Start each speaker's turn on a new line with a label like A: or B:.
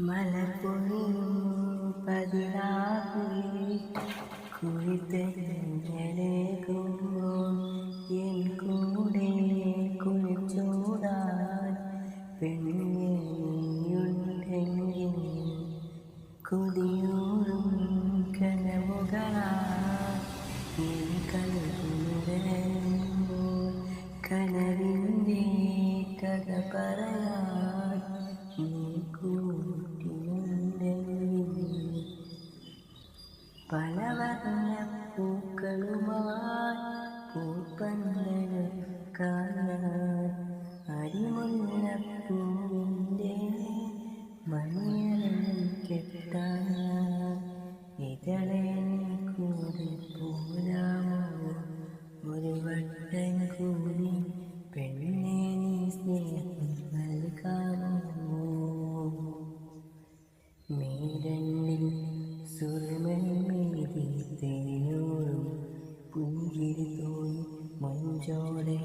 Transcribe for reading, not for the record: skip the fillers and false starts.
A: മലർപ്പൊഴിയും പതിനാകുഴി കുളിത്തരേകുമ്പോൾ N കൂടെ കുളിച്ചോടാൻ പെണ്ണുണ്ടെങ്കിൽ കൊതിയൂറും കനവുകളാൽ N കൽവിനുടയുമ്പോൾ കനവിൻ്റെ കഥ പറയാൻ നീ കൂട്ടിനുണ്ടെങ്കിൽ പലവർണ്ണ പൂക്കളുമായി പൂപ്പന്തൽ കാണാൻ അരിമുല്ലപ്പൂവിൻ്റെ മണിയറ കെട്ടാൻ ഇതളെ കൂടി പോരാമോ ഒരു വട്ടം കൂടി പെണ്ണെ നീ സ്നേഹം നൽകാമോ മേരണ്ണിൽ സുറുമേതി തേനോറും പുഞ്ചിരി തോന്നി മഞ്ചോടെ